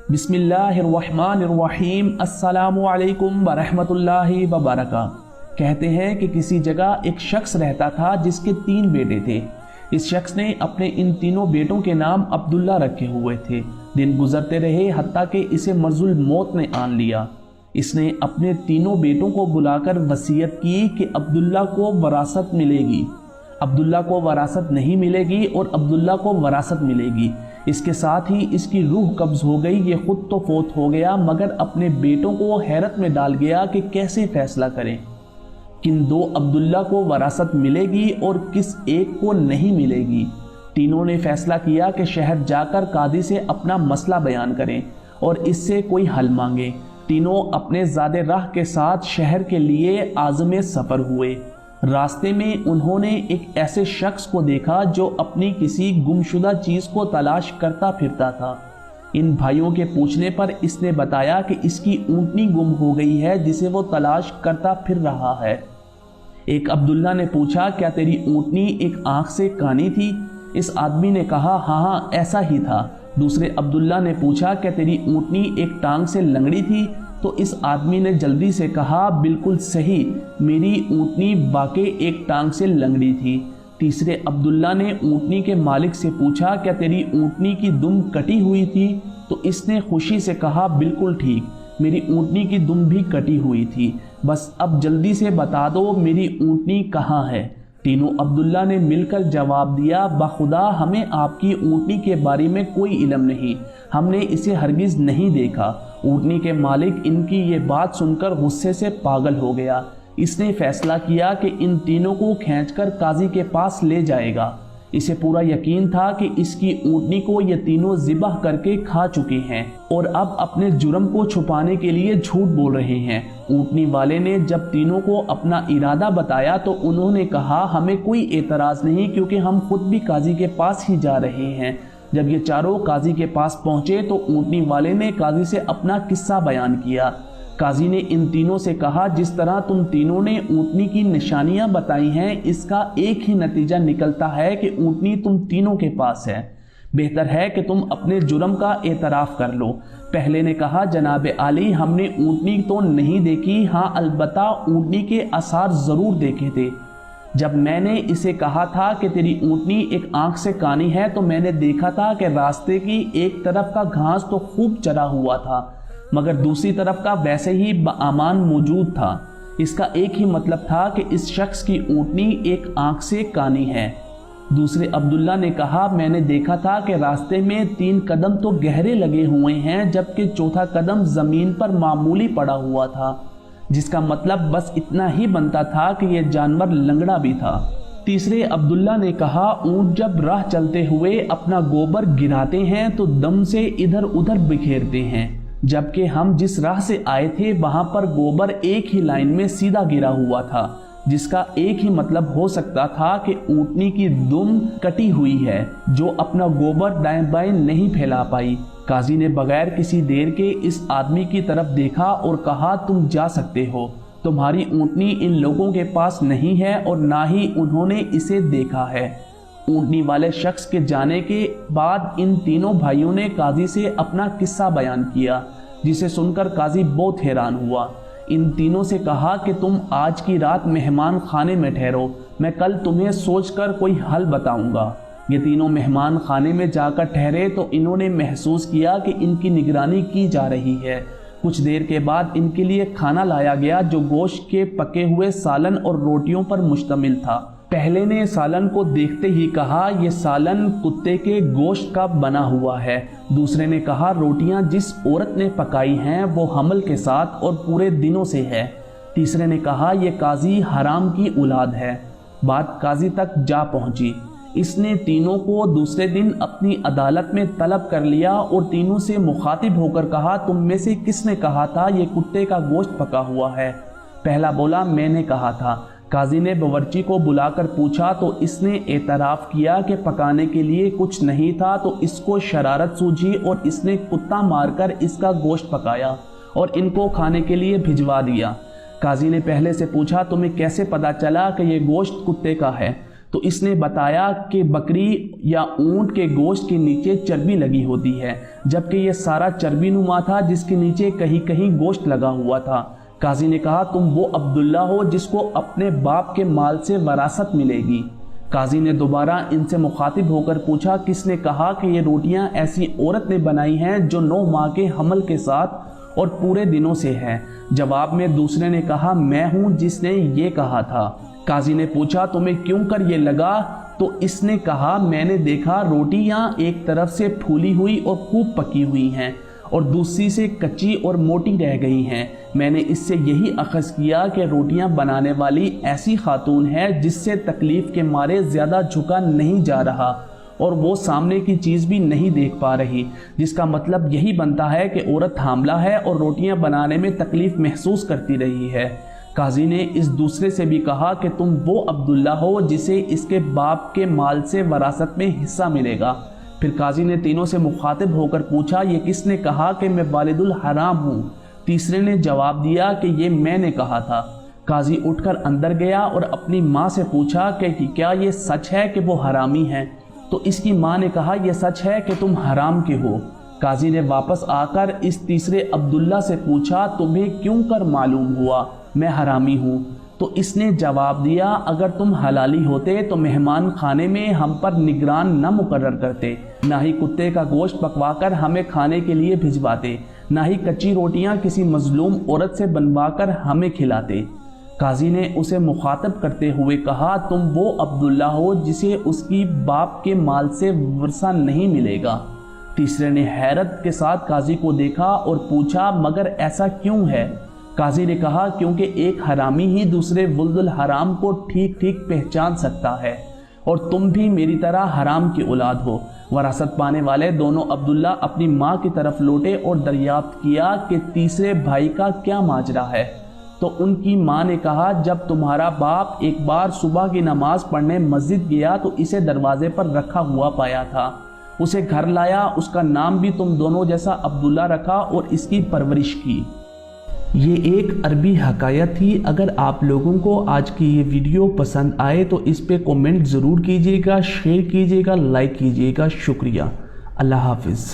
बिस्मिल्लाहिर्रहमानिर्रहीम अस्सलामु अलैकुम वरहमतुल्लाहि वबरकातुहू। कहते हैं कि किसी जगह एक शख्स रहता था जिसके 3 बेटे थे। इस शख्स ने अपने इन तीनों बेटों के नाम अब्दुल्ला रखे हुए थे। दिन गुजरते रहे हत्ता कि इसे मर्जुल मौत ने आन लिया। इसने अपने तीनों बेटों को बुलाकर वसीयत की कि अब्दुल्ला को वरासत मिलेगी, अब्दुल्ला को वरासत नहीं मिलेगी और अब्दुल्ला को वरासत मिलेगी। इसके साथ ही इसकी रूह कब्ज हो गई। ये खुद तो फौत हो गया मगर अपने बेटों को हैरत में डाल गया कि कैसे फैसला करें, किन 2 अब्दुल्ला को वरासत मिलेगी और किस एक को नहीं मिलेगी। तीनों ने फैसला किया कि शहर जाकर काजी से अपना मसला बयान करें और इससे कोई हल मांगे। तीनों अपने ज़ादे राह के साथ शहर के लिए आज़म सफ़र हुए। रास्ते में उन्होंने एक ऐसे शख्स को देखा जो अपनी किसी गुमशुदा चीज़ को तलाश करता फिरता था। इन भाइयों के पूछने पर इसने बताया कि इसकी ऊँटनी गुम हो गई है जिसे वो तलाश करता फिर रहा है। एक अब्दुल्ला ने पूछा, क्या तेरी ऊँटनी एक आँख से कानी थी? इस आदमी ने कहा, हाँ ऐसा ही था। दूसरे अब्दुल्ला ने पूछा, क्या तेरी ऊँटनी एक टांग से लंगड़ी थी? तो इस आदमी ने जल्दी से कहा, बिल्कुल सही, मेरी ऊँटनी वाकई एक टांग से लंगड़ी थी। तीसरे अब्दुल्ला ने ऊँटनी के मालिक से पूछा, क्या तेरी ऊँटनी की दुम कटी हुई थी? तो इसने खुशी से कहा, बिल्कुल ठीक, मेरी ऊँटनी की दुम भी कटी हुई थी। बस अब जल्दी से बता दो मेरी ऊँटनी कहाँ है। तीनों अब्दुल्ला ने मिलकर जवाब दिया, बखुदा हमें आपकी ऊँटनी के बारे में कोई इल्म नहीं, हमने इसे हरगिज़ नहीं देखा। ऊँटनी के मालिक इनकी ये बात सुनकर गुस्से से पागल हो गया। इसने फैसला किया कि इन तीनों को खींचकर काजी के पास ले जाएगा। इसे पूरा यकीन था कि इसकी ऊँटनी को ये तीनों ज़िबह करके खा चुके हैं और अब अपने जुर्म को छुपाने के लिए झूठ बोल रहे हैं। ऊँटनी वाले ने जब तीनों को अपना इरादा बताया तो उन्होंने कहा, हमें कोई एतराज़ नहीं क्योंकि हम खुद भी काजी के पास ही जा रहे हैं। जब ये चारों काजी के पास पहुँचे तो ऊँटनी वाले ने काजी से अपना किस्सा बयान किया। काजी ने इन तीनों से कहा, जिस तरह तुम तीनों ने ऊँटनी की निशानियां बताई हैं इसका एक ही नतीजा निकलता है कि ऊँटनी तुम तीनों के पास है। बेहतर है कि तुम अपने जुर्म का एतराफ़ कर लो। पहले ने कहा, जनाब आली, हमने ऊँटनी तो नहीं देखी, हाँ अलबत्ता ऊँटनी के आसार ज़रूर देखे थे। जब मैंने इसे कहा था कि तेरी ऊँटनी एक आँख से कानी है तो मैंने देखा था कि रास्ते की एक तरफ का घास तो खूब चरा हुआ था मगर दूसरी तरफ का वैसे ही बआमान मौजूद था। इसका एक ही मतलब था कि इस शख्स की ऊँटनी एक आँख से कानी है। दूसरे अब्दुल्ला ने कहा, मैंने देखा था कि रास्ते में 3 कदम तो गहरे लगे हुए हैं जबकि चौथा कदम ज़मीन पर मामूली पड़ा हुआ था, जिसका मतलब बस इतना ही बनता था कि यह जानवर लंगड़ा भी था। तीसरे अब्दुल्ला ने कहा, ऊँट जब राह चलते हुए अपना गोबर गिराते हैं तो दम से इधर उधर बिखेरते हैं, जबकि हम जिस राह से आए थे वहां पर गोबर एक ही लाइन में सीधा गिरा हुआ था, जिसका एक ही मतलब हो सकता था कि ऊँटनी की दुम कटी हुई है जो अपना गोबर दाएं बाएं नहीं फैला पाई। काजी ने बगैर किसी देर के इस आदमी की तरफ देखा और कहा, तुम जा सकते हो, तुम्हारी ऊँटनी इन लोगों के पास नहीं है और ना ही उन्होंने इसे देखा है। ऊँटनी वाले शख्स के जाने के बाद इन तीनों भाइयों ने काजी से अपना किस्सा बयान किया, जिसे सुनकर काजी बहुत हैरान हुआ। इन तीनों से कहा कि तुम आज की रात मेहमान खाने में ठहरो, मैं कल तुम्हें सोचकर कोई हल बताऊंगा। ये तीनों मेहमान खाने में जाकर ठहरे तो इन्होंने महसूस किया कि इनकी निगरानी की जा रही है। कुछ देर के बाद इनके लिए खाना लाया गया जो गोश्त के पके हुए सालन और रोटियों पर मुश्तमिल था। पहले ने सालन को देखते ही कहा, यह सालन कुत्ते के गोश्त का बना हुआ है। दूसरे ने कहा, रोटियां जिस औरत ने पकाई हैं वो हमल के साथ और पूरे दिनों से है। तीसरे ने कहा, यह काजी हराम की औलाद है। बात काजी तक जा पहुंची। इसने तीनों को दूसरे दिन अपनी अदालत में तलब कर लिया और तीनों से मुखातिब होकर कहा, तुम में से किसने कहा था ये कुत्ते का गोश्त पका हुआ है? पहला बोला, मैंने कहा था। काजी ने बावर्ची को बुलाकर पूछा तो इसने एतराफ़ किया कि पकाने के लिए कुछ नहीं था, तो इसको शरारत सूझी और इसने कुत्ता मारकर इसका गोश्त पकाया और इनको खाने के लिए भिजवा दिया। काजी ने पहले से पूछा, तुम्हें कैसे पता चला कि ये गोश्त कुत्ते का है? تو اس نے بتایا کہ بکری یا اونٹ کے گوشت کے نیچے چربی لگی ہوتی ہے، جبکہ یہ سارا چربی نما تھا جس کے نیچے کہیں کہیں گوشت لگا ہوا تھا۔ قاضی نے کہا تم وہ عبداللہ ہو جس کو اپنے باپ کے مال سے وراثت ملے گی۔ قاضی نے دوبارہ ان سے مخاطب ہو کر پوچھا کس نے کہا کہ یہ روٹیاں ایسی عورت نے بنائی ہیں جو 9 ماہ کے حمل کے ساتھ اور پورے دنوں سے ہے؟ جواب میں دوسرے نے کہا میں ہوں جس نے یہ کہا تھا۔ قاضی نے پوچھا تمہیں کیوں کر یہ لگا؟ تو اس نے کہا میں نے دیکھا روٹیاں ایک طرف سے پھولی ہوئی اور خوب پکی ہوئی ہیں اور دوسری سے کچی اور موٹی رہ گئی ہیں۔ میں نے اس سے یہی اخذ کیا کہ روٹیاں بنانے والی ایسی خاتون ہے جس سے تکلیف کے مارے زیادہ جھکا نہیں جا رہا اور وہ سامنے کی چیز بھی نہیں دیکھ پا رہی، جس کا مطلب یہی بنتا ہے کہ عورت حاملہ ہے اور روٹیاں بنانے میں تکلیف محسوس کرتی رہی ہے۔ قاضی نے اس دوسرے سے بھی کہا کہ تم وہ عبداللہ ہو جسے اس کے باپ کے مال سے وراثت میں حصہ ملے گا۔ پھر قاضی نے تینوں سے مخاطب ہو کر پوچھا یہ کس نے کہا کہ میں والد الحرام ہوں؟ تیسرے نے جواب دیا کہ یہ میں نے کہا تھا۔ قاضی اٹھ کر اندر گیا اور اپنی ماں سے پوچھا کہ کیا یہ سچ ہے کہ وہ حرامی ہیں؟ تو اس کی ماں نے کہا یہ سچ ہے کہ تم حرام کے ہو۔ قاضی نے واپس آ کر اس تیسرے عبداللہ سے پوچھا تمہیں کیوں کر معلوم ہوا میں حرامی ہوں؟ تو اس نے جواب دیا اگر تم حلالی ہوتے تو مہمان خانے میں ہم پر نگران نہ مقرر کرتے، نہ ہی کتے کا گوشت پکوا کر ہمیں کھانے کے لیے بھجواتے، نہ ہی کچی روٹیاں کسی مظلوم عورت سے بنوا کر ہمیں کھلاتے۔ قاضی نے اسے مخاطب کرتے ہوئے کہا تم وہ عبداللہ ہو جسے اس کی باپ کے مال سے ورثہ نہیں ملے گا۔ تیسرے نے حیرت کے ساتھ قاضی کو دیکھا اور پوچھا مگر ایسا کیوں ہے؟ قاضی نے کہا کیونکہ ایک حرامی ہی دوسرے ولد الحرام کو ٹھیک ٹھیک پہچان سکتا ہے اور تم بھی میری طرح حرام کی اولاد ہو۔ وراثت پانے والے دونوں عبداللہ اپنی ماں کی طرف لوٹے اور دریافت کیا کہ تیسرے بھائی کا کیا ماجرا ہے۔ تو ان کی ماں نے کہا جب تمہارا باپ ایک بار صبح کی نماز پڑھنے مسجد گیا تو اسے دروازے پر رکھا ہوا پایا تھا، اسے گھر لایا، اس کا نام بھی تم دونوں جیسا عبداللہ رکھا اور اس کی پرورش کی۔ یہ ایک عربی حکایت تھی۔ اگر آپ لوگوں کو آج کی یہ ویڈیو پسند آئے تو اس پہ کومنٹ ضرور کیجیے گا، شیئر کیجیے گا، لائک کیجیے گا۔ شکریہ۔ اللہ حافظ۔